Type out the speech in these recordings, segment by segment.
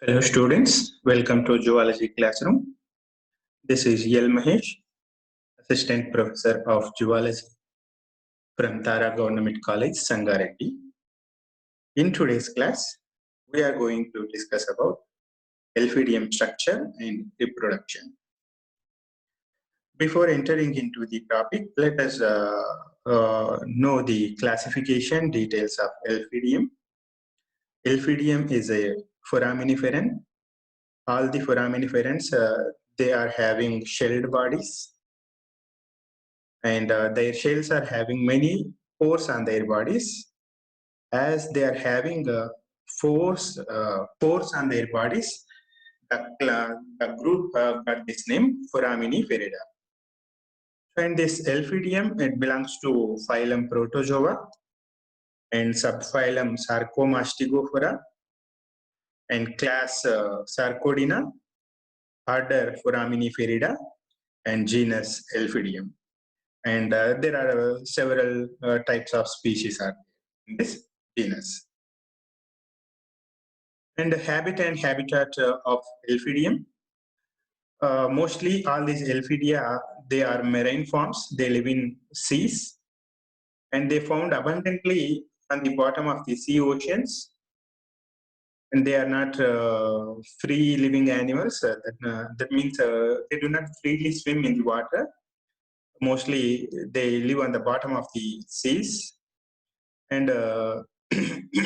Hello students, welcome to Zoology Classroom. This is Yel Mahesh, Assistant Professor of Zoology from Tara Government College, Sangareddy. In today's class, we are going to discuss about Elphidium structure and reproduction. Before entering into the topic, let us know the classification details of Elphidium. Elphidium is a foraminiferan. All the foraminiferans, they are having shelled bodies, and their shells are having many pores on their bodies. As they are having pores on their bodies, the group got this name Foraminiferida. And this Elphidium, it belongs to phylum Protozoa and subphylum Sarcomastigophora and class Sarcodina, order Foraminiferida, and genus Elphidium. And there are several types of species are in this genus. And the habitat of Elphidium, mostly all these Elphidia, they are marine forms. They live in seas, and they found abundantly on the bottom of the sea oceans. And they are not free living animals. That means they do not freely swim in the water. Mostly they live on the bottom of the seas. And it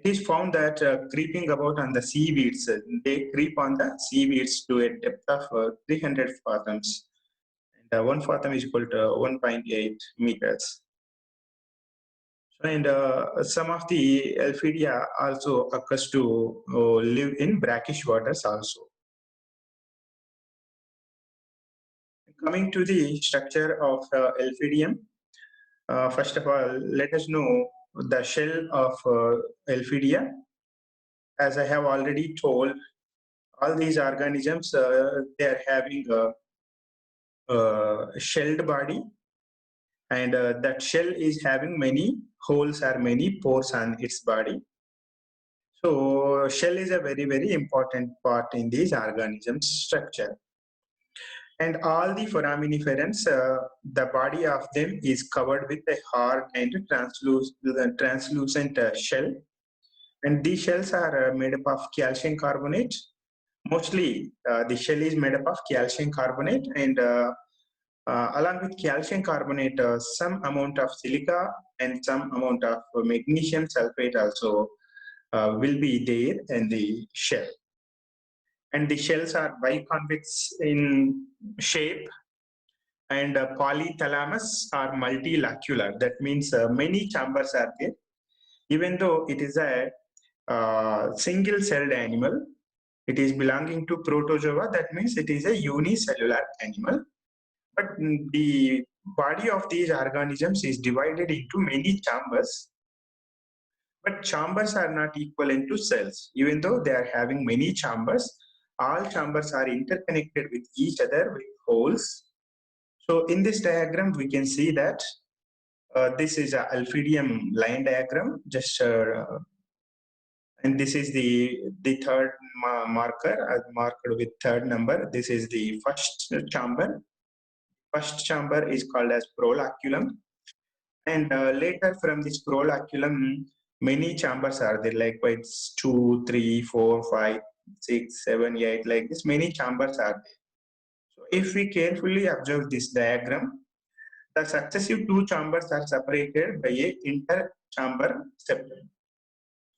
is found that creeping about on the seaweeds, they creep on the seaweeds to a depth of 300 fathoms. And 1 fathom is equal to 1.8 meters. And some of the Elphidia also occurs to live in brackish waters also. Coming to the structure of Elphidium, first of all, let us know the shell of Elphidia. As I have already told, all these organisms, they are having a shelled body, and that shell is having many holes or many pores on its body. So shell is a very, very important part in these organisms' structure. And all the foraminiferans, the body of them is covered with a hard and translucent shell. And these shells are made up of calcium carbonate. Mostly, the shell is made up of calcium carbonate, and along with calcium carbonate, some amount of silica and some amount of magnesium sulfate also will be there in the shell. And the shells are biconvex in shape, and polythalamus are multilocular. That means many chambers are there. Even though it is a single-celled animal, it is belonging to protozoa. That means it is a unicellular animal. But the body of these organisms is divided into many chambers. But chambers are not equivalent to cells. Even though they are having many chambers, all chambers are interconnected with each other with holes. So in this diagram, we can see that this is a Elphidium line diagram. And this is the third marker, marked with third number. This is the first chamber. First chamber is called as prolaculum. And later from this prolaculum, many chambers are there, like it's 2, 3, 4, 5, 6, 7, 8, like this. Many chambers are there. So if we carefully observe this diagram, the successive two chambers are separated by a interchamber septum.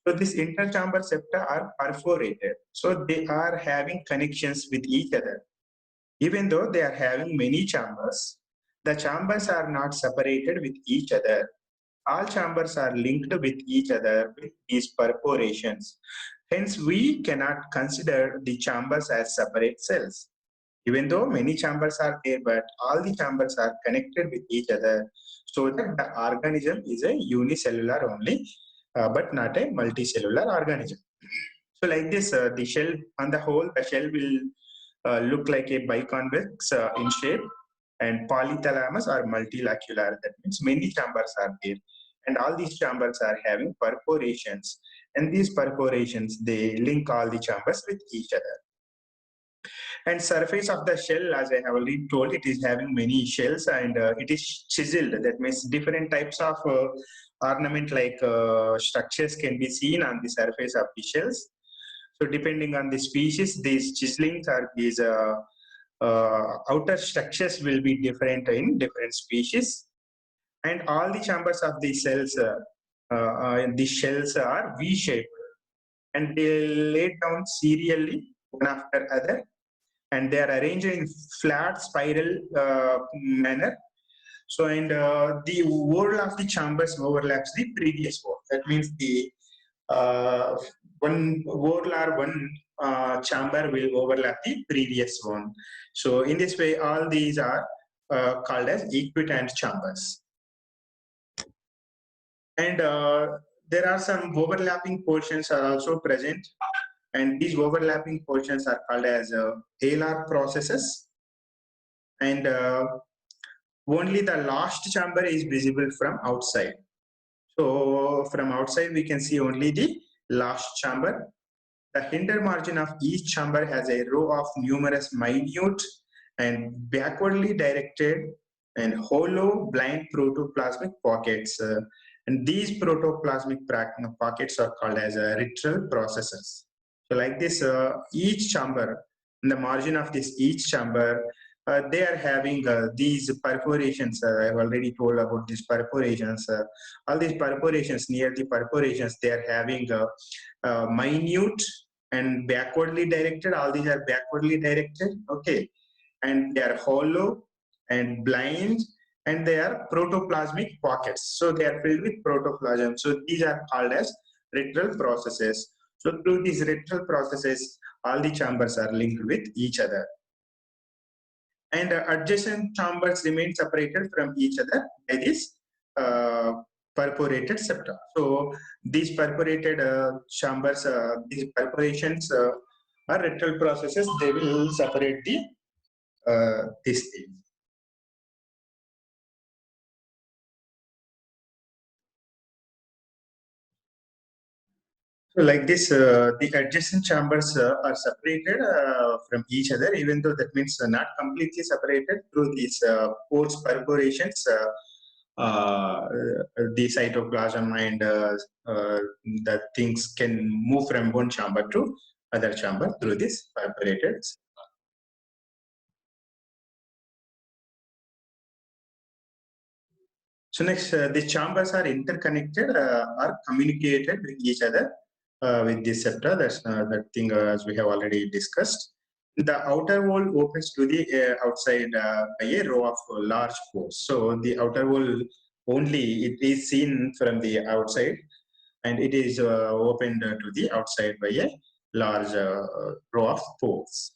So this interchamber septa are perforated. So they are having connections with each other. Even though they are having many chambers, the chambers are not separated with each other. All chambers are linked with each other with these perforations. Hence, we cannot consider the chambers as separate cells. Even though many chambers are there, but all the chambers are connected with each other, so that the organism is a unicellular only, but not a multicellular organism. So like this, the shell on the whole, the shell will look like a biconvex in shape, and polythalamus are multilocular. That means many chambers are there, and all these chambers are having perforations. and these perforations, they link all the chambers with each other. And surface of the shell, as I have already told, it is having many shells, and it is chiseled. That means different types of ornament like structures can be seen on the surface of the shells. So depending on the species, these chiselings or these outer structures will be different in different species. And all the chambers of the cells, the shells are V-shaped, and they lay down serially one after other, and they are arranged in flat spiral manner. So, and the wall of the chambers overlaps the previous wall. That means the one wall or one chamber will overlap the previous one. So, in this way, all these are called as equitant chambers. And there are some overlapping portions are also present, and these overlapping portions are called as alar processes. And only the last chamber is visible from outside. So from outside we can see only the last chamber. The hinder margin of each chamber has a row of numerous minute and backwardly directed and hollow blind protoplasmic pockets. And these protoplasmic pockets are called as Rittel processes. So like this, each chamber, in the margin of this each chamber, they are having these perforations. I have already told about these perforations. All these perforations, near the perforations, they are having minute and backwardly directed. All these are backwardly directed, okay, and they are hollow and blind, and they are protoplasmic pockets. So they are filled with protoplasm. So these are called as Rittel processes. So through these Rittel processes, all the chambers are linked with each other. And adjacent chambers remain separated from each other by this perforated septa. So these perforated chambers, these perforations are Rittel processes. They will separate the this thing. So like this, the adjacent chambers are separated from each other, even though that means not completely separated through these pores perforations. The cytoplasm and the things can move from one chamber to other chamber through this perforated. So next, the chambers are interconnected, are communicated with each other with this septa. That's that thing as we have already discussed. The outer wall opens to the outside by a row of large pores. So the outer wall only it is seen from the outside, and it is opened to the outside by a large row of pores.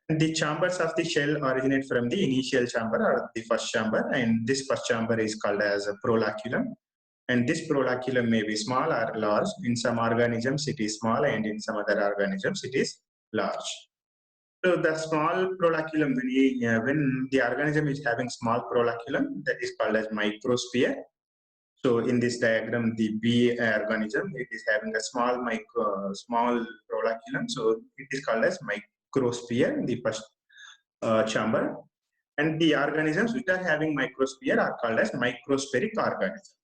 The chambers of the shell originate from the initial chamber or the first chamber, and this first chamber is called as a prolaculum. And this prolaculum may be small or large. In some organisms it is small, and in some other organisms it is large. So the small prolaculum, when the organism is having small prolaculum, that is called as microsphere. So in this diagram, the bee organism, it is having a small prolaculum. So it is called as microsphere, the first chamber. And the organisms which are having microsphere are called as microspheric organisms.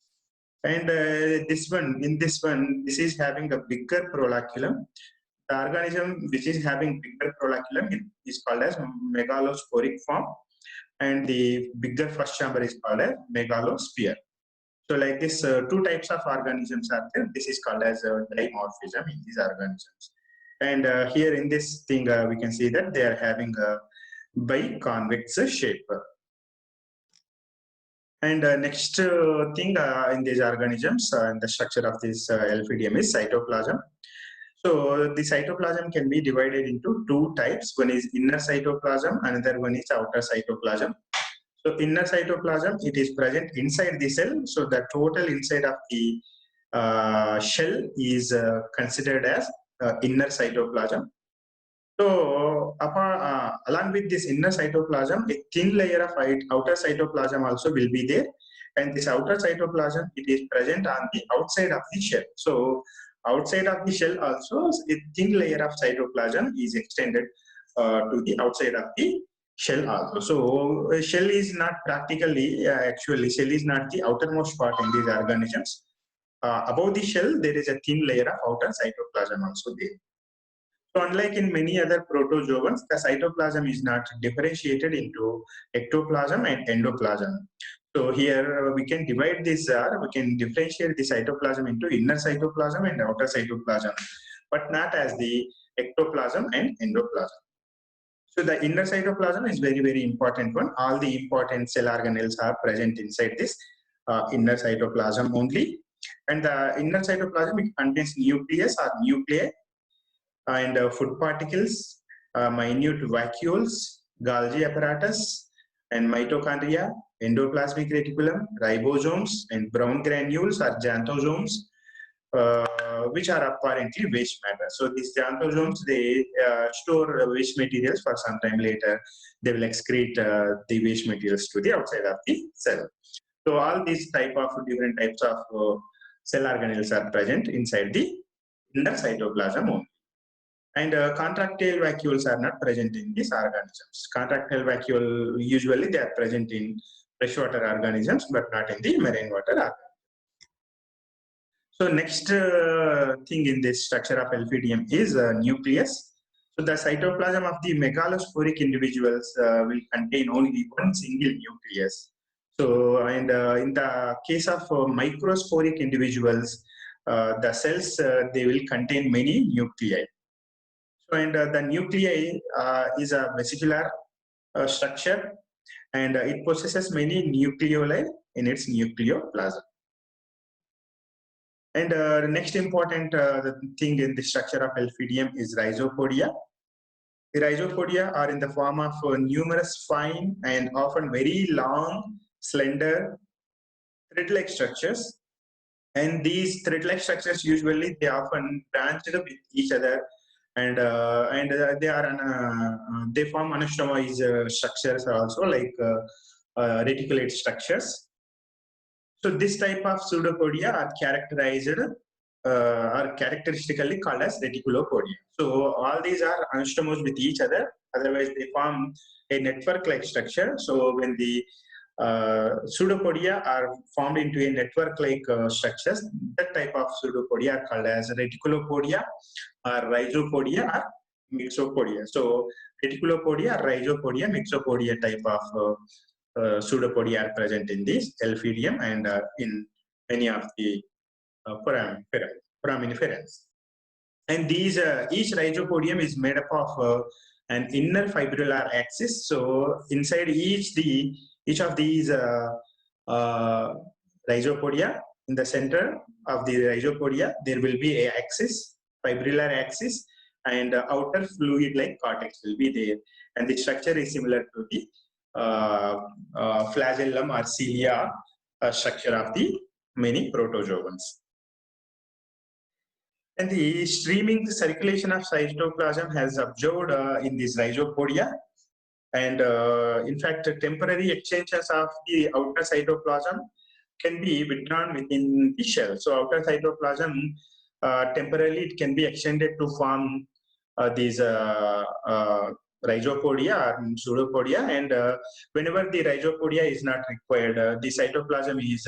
And this one, this is having a bigger prolaculum. The organism which is having bigger prolaculum is called as megalosporic form, and the bigger first chamber is called as megalosphere. So like this, two types of organisms are there. This is called as dimorphism in these organisms. And here in this thing, we can see that they are having a biconvex shape. And next thing in these organisms, in the structure of this Elphidium is cytoplasm. So the cytoplasm can be divided into two types. One is inner cytoplasm, another one is outer cytoplasm. So inner cytoplasm, it is present inside the cell. So the total inside of the shell is considered as inner cytoplasm. So along with this inner cytoplasm, a thin layer of outer cytoplasm also will be there. And this outer cytoplasm, it is present on the outside of the shell. So outside of the shell also, a thin layer of cytoplasm is extended to the outside of the shell also. So shell is not practically, actually shell is not the outermost part in these organisms. Above the shell, there is a thin layer of outer cytoplasm also there. So unlike in many other protozoans, the cytoplasm is not differentiated into ectoplasm and endoplasm. So here we can divide this, we can differentiate the cytoplasm into inner cytoplasm and outer cytoplasm, but not as the ectoplasm and endoplasm. So the inner cytoplasm is very, very important one. All the important cell organelles are present inside this inner cytoplasm only. And the inner cytoplasm, it contains nucleus or nuclei, and food particles, minute vacuoles, Golgi apparatus, and mitochondria, endoplasmic reticulum, ribosomes, and brown granules or xanthosomes, which are apparently waste matter. So these xanthosomes, they store waste materials for some time later. They will excrete the waste materials to the outside of the cell. So all these different types of cell organelles are present inside the inner cytoplasm only. And contractile vacuoles are not present in these organisms. Contractile vacuole, usually they are present in freshwater organisms, but not in the marine water organisms. So next thing in this structure of Elphidium is nucleus. So the cytoplasm of the megalosporic individuals will contain only one single nucleus. So, and in the case of microsporic individuals, the cells, they will contain many nuclei. So, and the nuclei is a vesicular structure, and it possesses many nucleoli in its nucleoplasm. And the next important thing in the structure of Elphidium is rhizopodia. The rhizopodia are in the form of numerous fine and often very long, slender, thread-like structures. And these thread-like structures, usually they often branch with each other, and they form anastomized structures also, like reticulate structures. So this type of pseudopodia are characteristically called as reticulopodia. So all these are anastomosed with each other, otherwise they form a network-like structure. So when the pseudopodia are formed into a network-like structures, that type of pseudopodia are called as reticulopodia or rhizopodia or mixopodia. So reticulopodia, rhizopodia, mixopodia type of pseudopodia are present in this Elphidium and in many of the foraminiferans. And these each rhizopodium is made up of an inner fibrillar axis. So inside each of these rhizopodia, in the center of the rhizopodia, there will be a axis, fibrillar axis, and outer fluid-like cortex will be there. And the structure is similar to the flagellum or cilia structure of the many protozoans. And the streaming circulation of cytoplasm has observed in this rhizopodia. And in fact, temporary exchanges of the outer cytoplasm can be withdrawn within the shell. So outer cytoplasm, temporarily it can be extended to form these rhizopodia or pseudopodia, and whenever the rhizopodia is not required, the cytoplasm is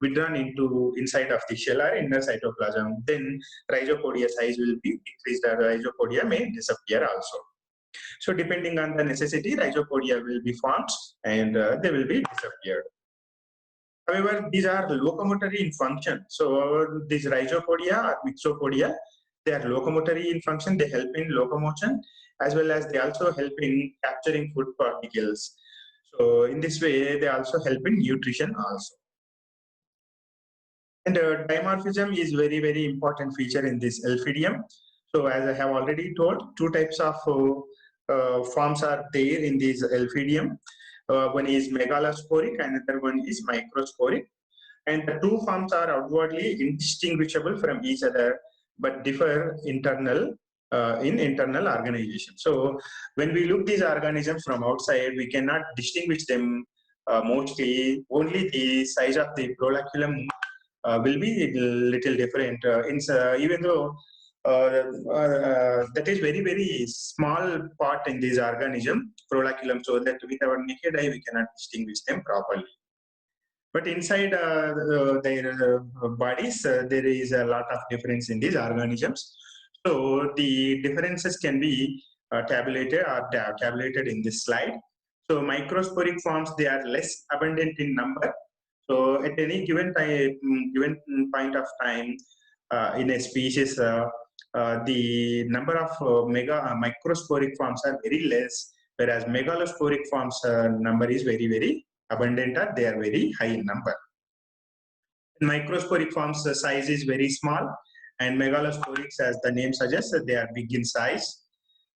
withdrawn into inside of the shell or inner cytoplasm, then rhizopodia size will be decreased, or rhizopodia may disappear also. So depending on the necessity, rhizopodia will be formed and they will be disappeared. However, these are locomotory in function. So these rhizopodia or mixopodia, they are locomotory in function. They help in locomotion, as well as they also help in capturing food particles. So in this way, they also help in nutrition also. And dimorphism is very, very important feature in this Elphidium. So as I have already told, two types of forms are there in this Elphidium. One is megalosporic and another one is microsporic. And the two forms are outwardly indistinguishable from each other, but differ in internal organization. So when we look these organisms from outside, we cannot distinguish them mostly. Only the size of the prolaculum will be a little different. Even though that is very small part in this organism, prolaculum, so that with our naked eye we cannot distinguish them properly. But inside their bodies, there is a lot of difference in these organisms. So the differences can be tabulated or tabulated in this slide. So microsporic forms, they are less abundant in number. So at any given time, given point of time in a species, the number of microsporic forms are very less, whereas megalosporic forms number is very abundant, or they are very high in number. In microsporic forms, the size is very small, and megalosporics, as the name suggests, they are big in size.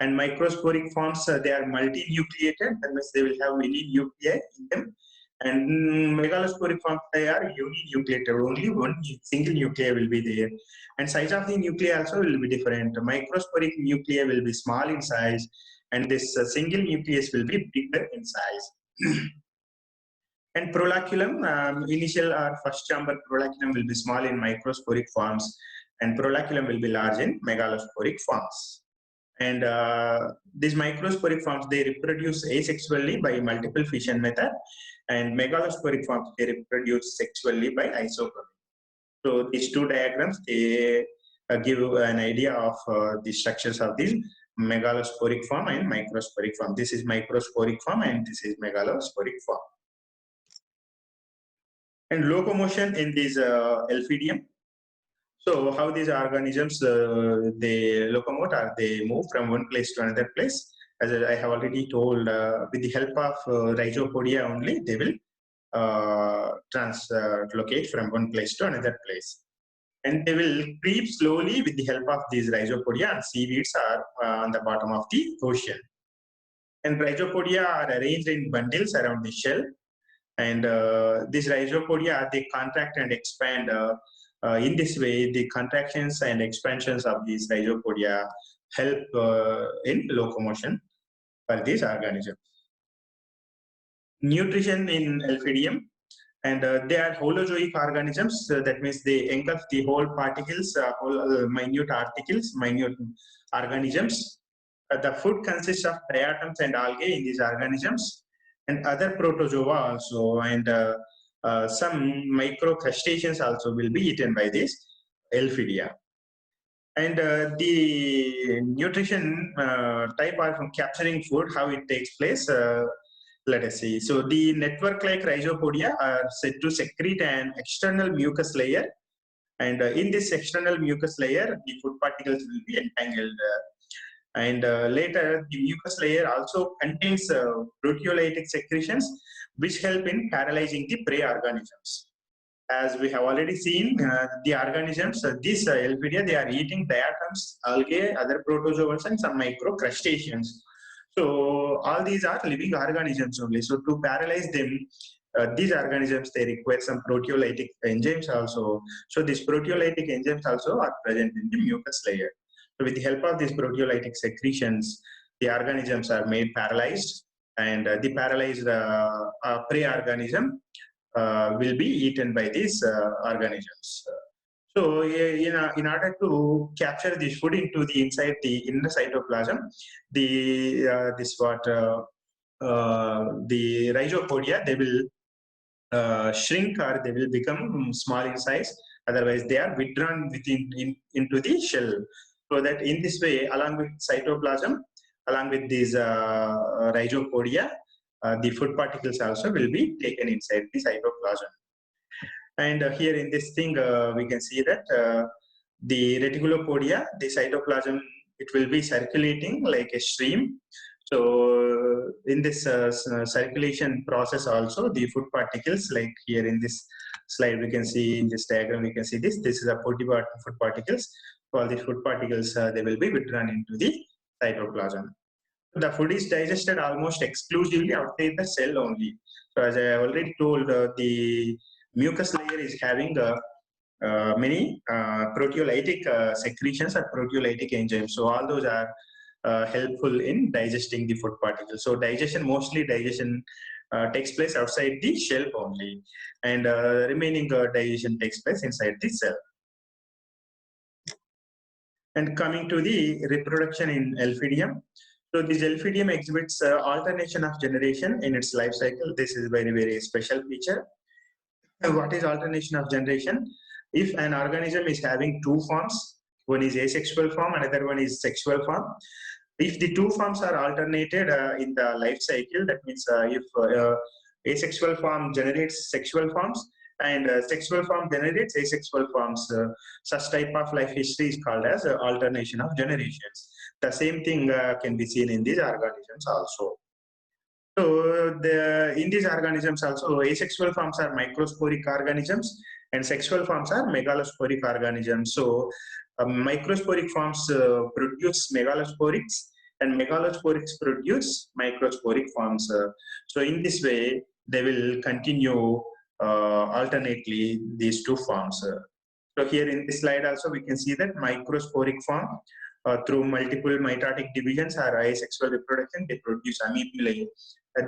And microsporic forms, they are multinucleated, that means they will have many nuclei in them. And megalosporic forms, they are uninucleated, only one single nuclei will be there. And size of the nuclei also will be different. Microsporic nuclei will be small in size, and this single nucleus will be bigger in size. And prolaculum, initial or first chamber prolaculum will be small in microsporic forms, and prolaculum will be large in megalosporic forms. And these microsporic forms, they reproduce asexually by multiple fission method, and megalosporic forms, they reproduce sexually by isogamy. So these two diagrams, they give an idea of the structures of this megalosporic form and microsporic form. This is microsporic form and this is megalosporic form. And locomotion in this Elphidium. So how these organisms, they locomote or they move from one place to another place. As I have already told, with the help of Rhizopodia only, they will translocate from one place to another place. And they will creep slowly with the help of these Rhizopodia, and seaweeds are on the bottom of the ocean. And Rhizopodia are arranged in bundles around the shell. And these Rhizopodia, they contract and expand. In this way, the contractions and expansions of these Rhizopodia help in locomotion for these organisms. Nutrition in Elphidium, and they are holozoic organisms. That means they engulf the whole particles, whole minute particles, minute organisms. The food consists of diatoms and algae in these organisms, and other protozoa also, and some micro crustaceans also will be eaten by this Elphidia. And the nutrition type are from capturing food, how it takes place. Let us see. So the network-like Rhizopodia are said to secrete an external mucus layer, and in this external mucus layer, the food particles will be entangled. And later, the mucus layer also contains proteolytic secretions, which help in paralyzing the prey organisms. As we have already seen, the organisms, these Elphidia, they are eating diatoms, algae, other protozoans, and some micro crustaceans. So all these are living organisms only. So to paralyze them, these organisms, they require some proteolytic enzymes also. So these proteolytic enzymes also are present in the mucus layer. So with the help of these proteolytic secretions, the organisms are made paralyzed, and the paralyzed prey organism will be eaten by these organisms. So in order to capture this food into the inside the inner cytoplasm, the the Rhizopodia, they will shrink or they will become small in size. Otherwise, they are withdrawn into the shell. So that in this way, along with cytoplasm, along with these Rhizopodia, the food particles also will be taken inside the cytoplasm. And here in this thing, we can see that the Reticulopodia, the cytoplasm, it will be circulating like a stream. So in this circulation process also, the food particles, like here in this slide, we can see in this diagram, we can see this. This is a food particles. So all these food particles, they will be withdrawn into the cytoplasm. The food is digested almost exclusively outside the cell only. So as I already told, the mucus layer is having many proteolytic secretions or proteolytic enzymes. So all those are helpful in digesting the food particles. So digestion, mostly digestion takes place outside the shell only, and remaining digestion takes place inside the cell. And coming to the reproduction in Elphidium. So this Elphidium exhibits alternation of generation in its life cycle. This is very, very special feature. And what is alternation of generation? If an organism is having two forms, one is asexual form, another one is sexual form. If the two forms are alternated in the life cycle, that means if asexual form generates sexual forms and sexual form generates asexual forms, such type of life history is called as alternation of generations. The same thing can be seen in these organisms also. So in these organisms also, asexual forms are microsporic organisms and sexual forms are megalosporic organisms. So microsporic forms produce megalosporics and megalosporics produce microsporic forms. So in this way, they will continue alternately these two forms. So here in this slide also we can see that microsporic form through multiple mitotic divisions or asexual reproduction, they produce amoebulae.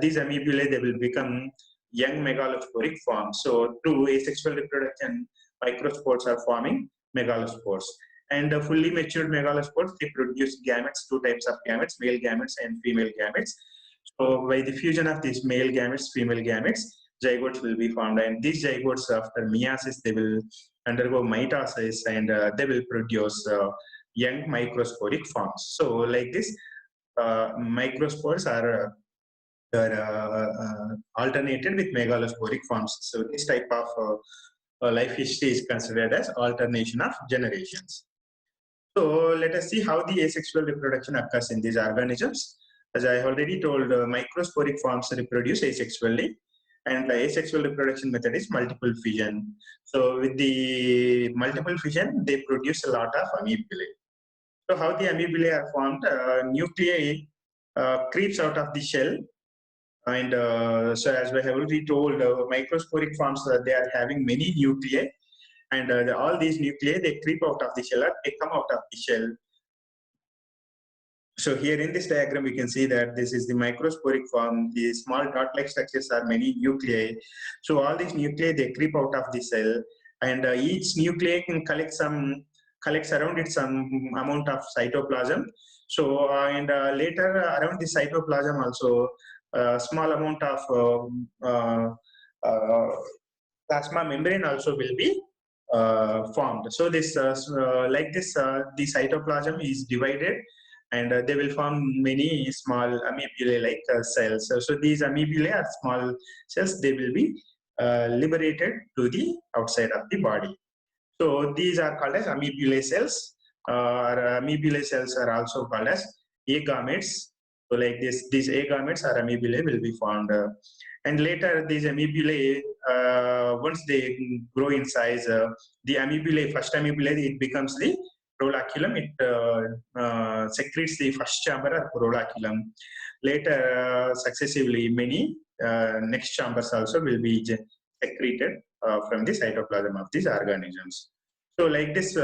These amoebulae, they will become young megalosporic forms. So through asexual reproduction, microspores are forming megalospores. And the fully matured megalospores, they produce gametes, two types of gametes, male gametes and female gametes. So by the fusion of these male gametes, female gametes, zygotes will be formed. And these zygotes, after meiosis, they will undergo mitosis and they will produce young microsporic forms. So like this, microspores are alternated with megalosporic forms. So this type of life history is considered as alternation of generations. So let us see how the asexual reproduction occurs in these organisms. As I already told, microsporic forms reproduce asexually, and the asexual reproduction method is multiple fission. So with the multiple fission, they produce a lot of amoebulae. So how the amoebulae are formed? Nuclei creeps out of the shell, and so as we have already told, microsporic forms, they are having many nuclei, and all these nuclei, they creep out of the shell or they come out of the shell. So here in this diagram, we can see that this is the microsporic form. The small dot-like structures are many nuclei. So all these nuclei, they creep out of the cell, and each nuclei can collects around it some amount of cytoplasm. So and later around the cytoplasm also, small amount of plasma membrane also will be formed. So this like this, the cytoplasm is divided, and they will form many small amoebulae like cells. So these amoebulae are small cells. They will be liberated to the outside of the body. So these are called as amoebulae cells. Amoebulae cells are also called as agametes. So like this, these agametes or amoebulae will be formed. And later these amoebulae, once they grow in size, the amoebulae, first amoebulae, it becomes the prolaculum. It secretes the first chamber or prolaculum. Later, successively, many next chambers also will be secreted from the cytoplasm of these organisms. So like this,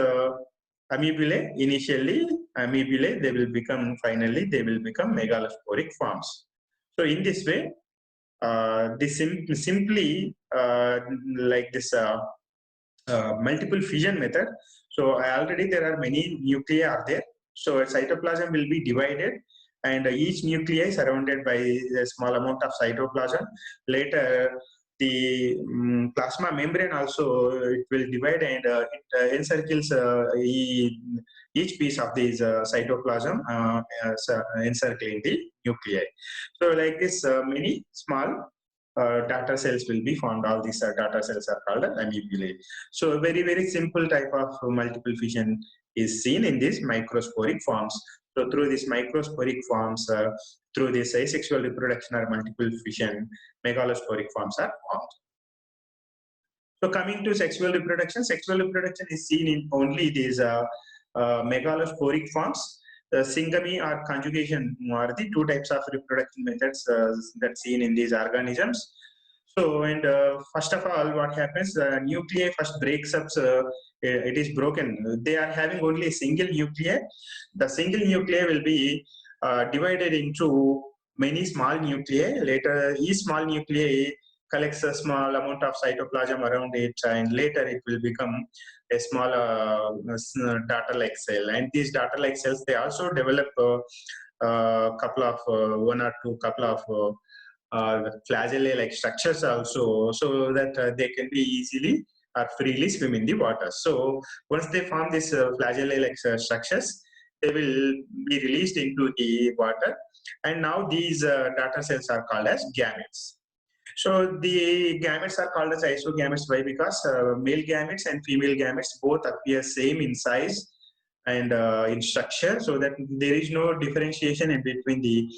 amoebulae, initially amoebulae, they will become, finally they will become megalosporic forms. So in this way, this simply like this multiple fission method. So already there are many nuclei are there. So cytoplasm will be divided, and each nuclei is surrounded by a small amount of cytoplasm. Later, the plasma membrane also, it will divide, and it encircles each piece of this cytoplasm, encircling the nuclei. So like this, many small data cells will be formed. All these data cells are called amoebulae. So a very, very simple type of multiple fission is seen in these microsporic forms. So through these microsporic forms, through this asexual reproduction or multiple fission, megalosporic forms are formed. So coming to sexual reproduction is seen in only these megalosporic forms. Syngamy or conjugation are the two types of reproduction methods that's seen in these organisms. So, and first of all, what happens, nuclei first breaks up, it is broken. They are having only a single nuclei. The single nuclei will be divided into many small nuclei. Later, each small nuclei collects a small amount of cytoplasm around it, and later it will become a small data-like cell. And these data-like cells, they also develop couple of one or two couple of flagellae-like structures also, so that they can be easily or freely swim in the water. So once they form these flagellae-like structures, they will be released into the water, and now these data cells are called as gametes. So the gametes are called as isogametes. Why? Because male gametes and female gametes both appear same in size and in structure, so that there is no differentiation in between the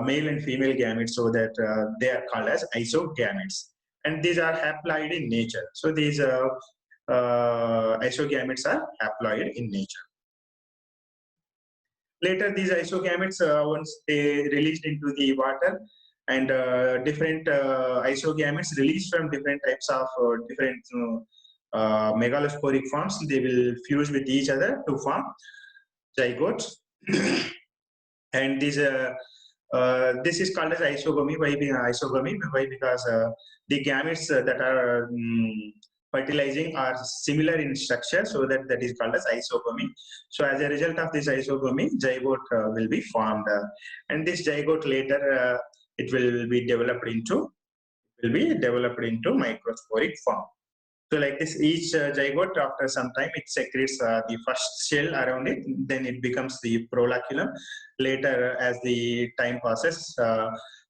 male and female gametes, so that they are called as isogametes. And these are haploid in nature. So these isogametes are haploid in nature. Later, these isogametes, once they released into the water, and different isogametes released from different types of different megalosporic forms, they will fuse with each other to form zygotes. And this is called as isogamy. Why isogamy? Why? Because the gametes that are fertilizing are similar in structure, so that is called as isogamy. So as a result of this isogamy, zygote will be formed, and this zygote later it will be developed into microsporic form. So like this, each zygote, after some time, it secretes the first shell around it, then it becomes the prolaculum. Later, as the time passes,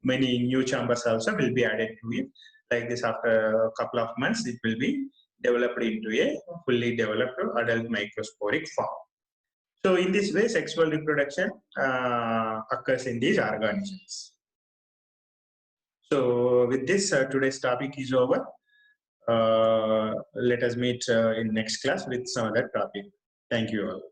many new chambers also will be added to it. Like this, after a couple of months, it will be developed into a fully developed adult microsporic form. So in this way, sexual reproduction occurs in these organisms. So with this, today's topic is over. Let us meet in next class with some other topic. Thank you all.